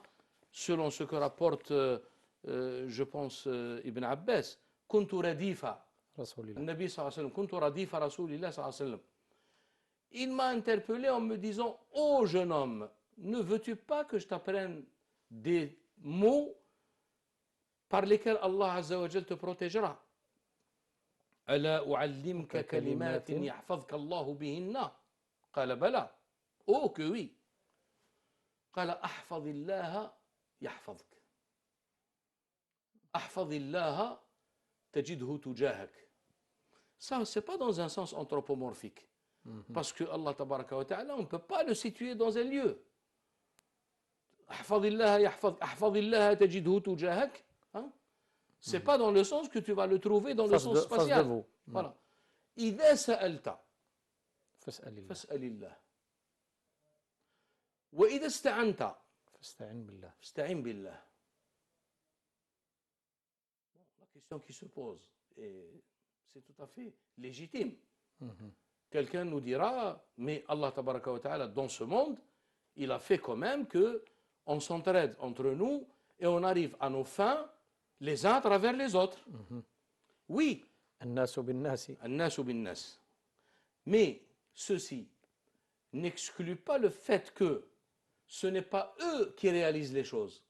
selon ce que rapporte, je pense, Ibn Abbas, كنت رديفا النبي صلى الله عليه وسلم كنت رديف رسول الله صلى الله عليه وسلم. Il m'a interpellé en me disant, ô jeune homme, ne veux-tu pas que je t'apprenne des mots par lesquels Allah Azza wa Jal te protégera? ألا أعلمك كلمات يحفظك الله بهن قال بلى. Oh que oui. قال أحفظ الله يحفظك أحفظ الله تجده تجاهك. Ça, c'est pas dans un sens anthropomorphique. Parce que Allah tabaraka wa ta'ala, on ne peut pas le situer dans un lieu. أحفظ الله يحفظك أحفظ الله تجده تجاهك. C'est pas dans le sens que tu vas le trouver dans le sens spatial. Voilà. إذا سألت فاسأل الله وإذا استعنت فاستعن بالله. La question qui se pose, et c'est tout à fait légitime, quelqu'un nous dira, mais Allah tabaraka wa ta'ala, dans ce monde, il a fait quand même que on s'entraide entre nous et on arrive à nos fins les uns à travers les autres. Oui, الناس بالناس. الناس بالناس. Mais ceci n'exclut pas le fait que ce n'est pas eux qui réalisent les choses.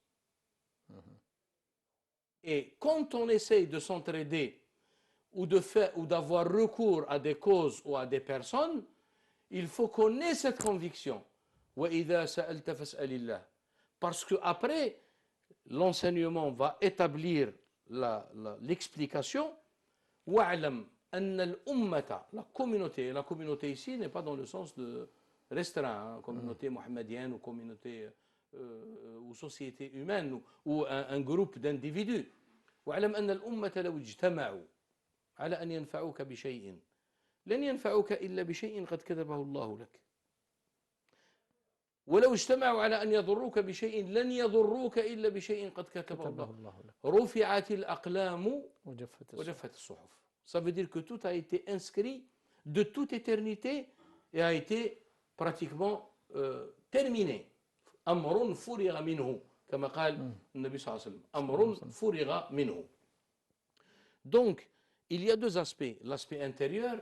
Et quand on essaye de s'entraider ou d'avoir recours à des causes ou à des personnes, il faut qu'on ait cette conviction. وَإِذَا سَأَلْتَ فَاسْأَلِ اللَّهِ. Parce qu'après, l'enseignement va établir l'explication. وَاعْلَمْ أَنَّ الْأُمَّةَ, la communauté ici n'est pas dans le sens de restreint, hein, communauté mohammedienne ou communauté ou société humaine ou un groupe d'individus. وَاعْلَمْ أَنَّ الْأُمَّةَ لَوْ اجْتَمَعُوا على أن ينفعوك بشيء لن ينفعوك إلا بشيء قد كتبه الله لك ولو اجتمعوا على أن يضروك بشيء لن يضروك إلا بشيء قد كتبه الله لك رفعت الأقلام وجفت الصحف. Ça veut dire que tout a été inscrit de toute éternité et a été pratiquement terminé. أمر فرغ منه كما قال النبي صلى الله عليه وسلم أمر فرغ منه. Donc il y a deux aspects, l'aspect intérieur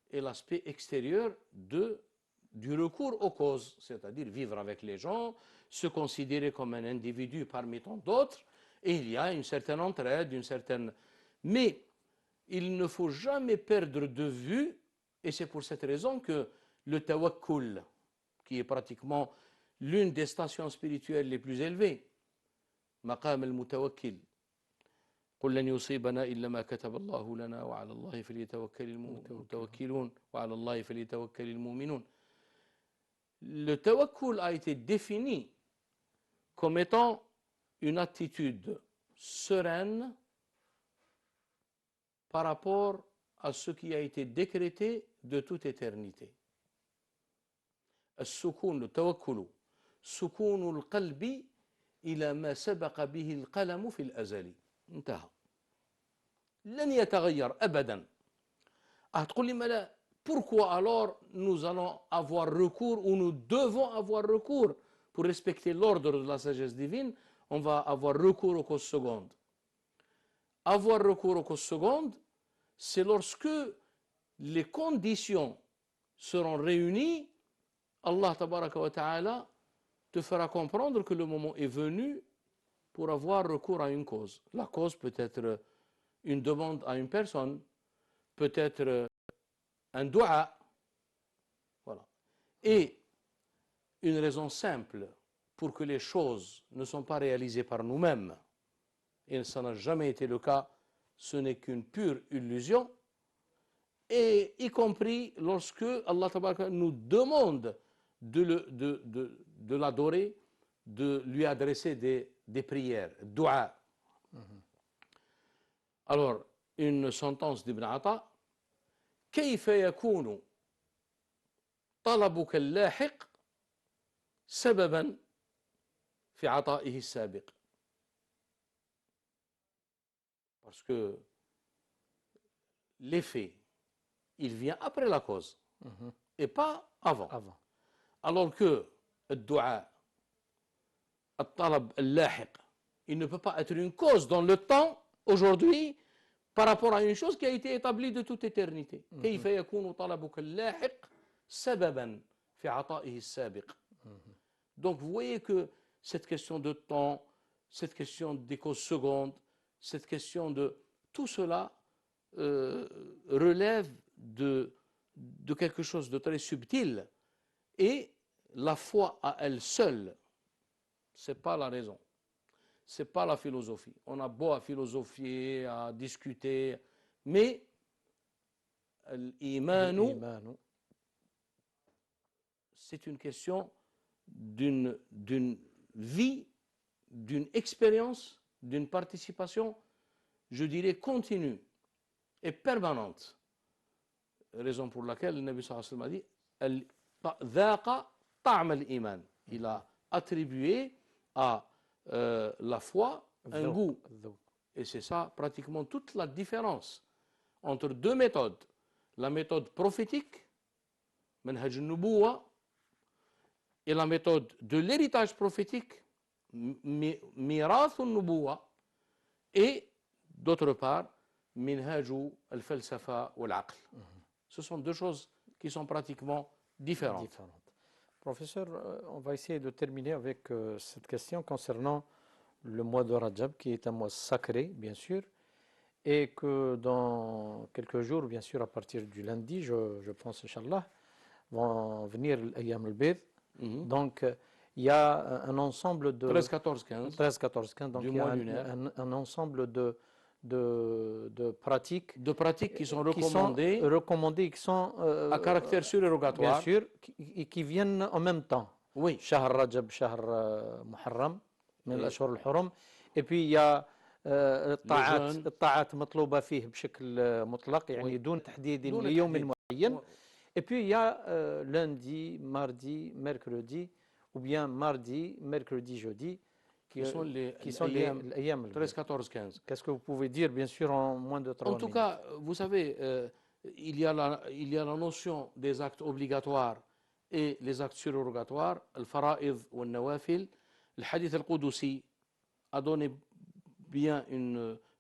et l'aspect extérieur du recours aux causes, c'est-à-dire vivre avec les gens, se considérer comme un individu parmi tant d'autres, et il y a une certaine entraide, mais il ne faut jamais perdre de vue, et c'est pour cette raison que le tawakkul, qui est pratiquement l'une des stations spirituelles les plus élevées, maqam al-mutawakkil, قل لن يصيبنا إلا ما كتب الله لنا وعلى الله فليتوكل المتوكلون وعلى الله فليتوكل المؤمنون. Le tawakkul a été défini comme étant une attitude sereine par rapport à ce qui a été décrété de toute éternité. السكون, le tawakkul, سكون القلب إلى ما سبق به القلم في الأزل. انتهى. لن يتغير أبدا. تقول لي مالا pourquoi alors nous allons avoir recours ou nous devons avoir recours pour respecter l'ordre de la sagesse divine, on va avoir recours aux causes secondes. Avoir recours aux causes secondes, c'est lorsque les conditions seront réunies, Allah tabaraka wa ta'ala te fera comprendre que le moment est venu pour avoir recours à une cause. La cause peut être une demande à une personne, peut être un dua, voilà. Et une raison simple pour que les choses ne sont pas réalisées par nous-mêmes, et ça n'a jamais été le cas, ce n'est qu'une pure illusion, et y compris lorsque Allah tabaraka nous demande de l'adorer, de lui adresser des prières, dua. Alors, une sentence d'Ibn Ata, كيف يكون طلبك اللاحق سببا في عطائه السابق. Parce que l'effet, il vient après la cause et pas avant. Alors que le dua, le talab al-lahiq, il ne peut pas être une cause dans le temps, aujourd'hui, par rapport à une chose qui a été établie de toute éternité. كيف يكون طلبك اللاحق سببا في عطائه السابق. Donc vous voyez que cette question de temps, cette question des causes secondes, cette question de tout cela relève de quelque chose de très subtil, et la foi à elle seule, ce n'est pas la raison. Ce n'est pas la philosophie. On a beau à philosophier, à discuter, mais l'imanu, c'est une question d'une vie, d'une expérience, d'une participation, je dirais continue et permanente. Raison pour laquelle le Nabi sallallahu alayhi wa sallam a dit dhaqa ta'am al-iman. Il a attribué à la foi un goût. Et c'est ça pratiquement toute la différence entre deux méthodes. La méthode prophétique Manhaj al-Nubuwa et la méthode de l'héritage prophétique, Mirath al-Nubuwa, et d'autre part, Minhaj al-Falsafa wal-Aql. Ce sont deux choses qui sont pratiquement différentes. Professeur, on va essayer de terminer avec cette question concernant le mois de Rajab, qui est un mois sacré, bien sûr, et que dans quelques jours, bien sûr, à partir du lundi, je pense, Inch'Allah, vont venir l'Ayyam al-Bid. Donc, il y a un ensemble de 13, 14, 15. 13, 14, 15. Donc, Du il y a mois lunaire. un ensemble de pratiques De pratiques qui sont recommandées, recommandées, qui sont à caractère surérogatoire. bien sûr, et qui viennent en même temps. Oui. Shahr Rajab, Shahr Muharram, من الأشهر الحرم. Et puis il y a الطاعات مطلوبة فيه بشكل مطلق يعني دون تحديد ليوم معين. Et puis il y a lundi, mardi, mercredi, ou bien mardi, mercredi, jeudi, qui sont les ayam 13, 14, 15. Qu'est-ce que vous pouvez dire, bien sûr, en moins de 3 minutes? En tout cas, vous savez, il y a la notion des actes obligatoires et les actes surérogatoires, al-fara'id ou al-nawafil. Le hadith al-Qudusi a donné bien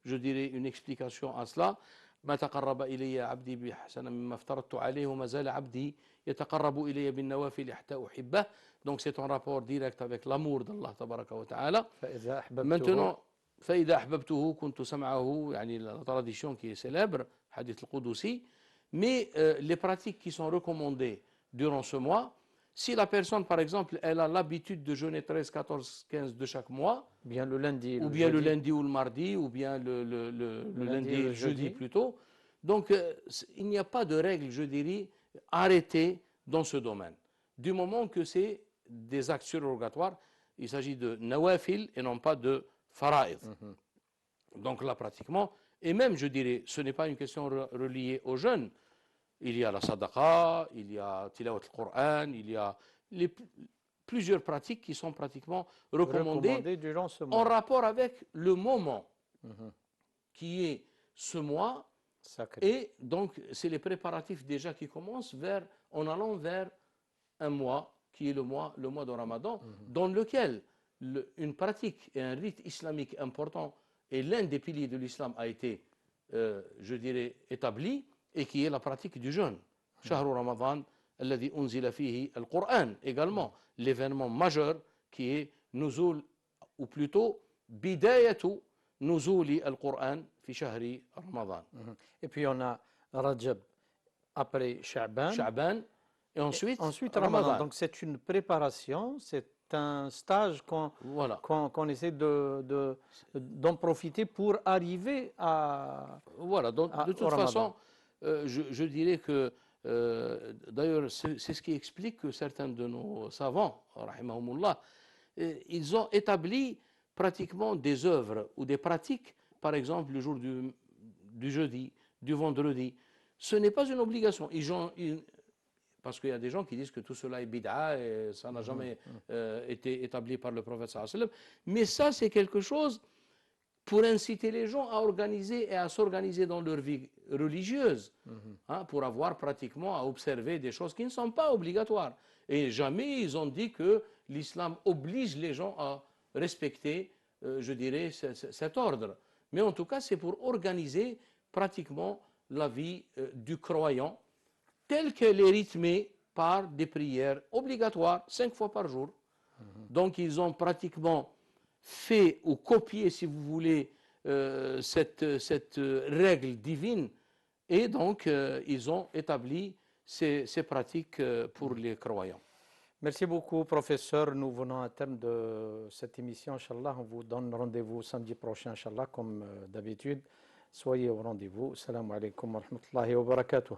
je dirais, une explication à cela. ما تقرب إلي عبدي بحسن مما افترضت عليه وما زال عبدي يتقرب إلي بالنوافل حتى أحبه. Donc c'est en rapport direct avec l'amour d'Allah tabaraka wa ta'ala. Maintenant, فإذا أحببته كنت سمعه, يعني la tradition qui est célèbre, hadith al-Qudusi. Mais les pratiques qui sont recommandées durant ce mois, si la personne, par exemple, elle a l'habitude de jeûner 13, 14, 15 de chaque mois, bien le lundi, ou bien le lundi ou le mardi, ou bien le lundi et le jeudi plutôt. Donc, il n'y a pas de règle, je dirais, arrêtée dans ce domaine. Du moment que c'est des actes surérogatoires, il s'agit de nawafil et non pas de fara'id. Donc là, pratiquement, et même, je dirais, ce n'est pas une question reliée aux jeûnes. Il y a la sadaqa, il y a tilawat al-Qur'an, il y a plusieurs pratiques qui sont pratiquement recommandées durant ce mois, en rapport avec le moment qui est ce mois. Sacré. Et donc, c'est les préparatifs déjà qui commencent en allant vers un mois qui est le mois de Ramadan, dans lequel une pratique et un rite islamique important et l'un des piliers de l'islam a été, je dirais, établi, et qui est la pratique du jeûne. Shahru Ramadan, alladhi unzila fihi al-Qur'an, également l'événement majeur qui est nuzul, ou plutôt bidayatu nuzuli al-Qur'an fi shahri Ramadan. Et puis on a Rajab après Sha'ban, et ensuite Ramadan. Donc c'est une préparation, c'est un stage qu'on essaie d'en profiter pour arriver à... Voilà, donc de toute façon, je dirais que, d'ailleurs, c'est ce qui explique que certains de nos savants, rahimahumullah, ils ont établi pratiquement des œuvres ou des pratiques, par exemple le jour du jeudi, du vendredi. Ce n'est pas une obligation. Parce qu'il y a des gens qui disent que tout cela est bid'a et ça n'a jamais été établi par le prophète sallallahu alayhi wa sallam. Mais ça, c'est quelque chose pour inciter les gens à organiser et à s'organiser dans leur vie religieuse, pour avoir pratiquement à observer des choses qui ne sont pas obligatoires. Et jamais ils ont dit que l'islam oblige les gens à respecter, je dirais, cet ordre. Mais en tout cas, c'est pour organiser pratiquement la vie du croyant, telle qu'elle est rythmée par des prières obligatoires 5 fois par jour. Donc ils ont pratiquement fait ou copié, si vous voulez, cette règle divine, et donc ils ont établi ces pratiques pour les croyants. Merci beaucoup, professeur. Nous venons à terme de cette émission, Inch'Allah. On vous donne rendez-vous samedi prochain, Inch'Allah, comme d'habitude. Soyez au rendez-vous. Assalamu alaikum wa rahmatullahi wa barakatuh.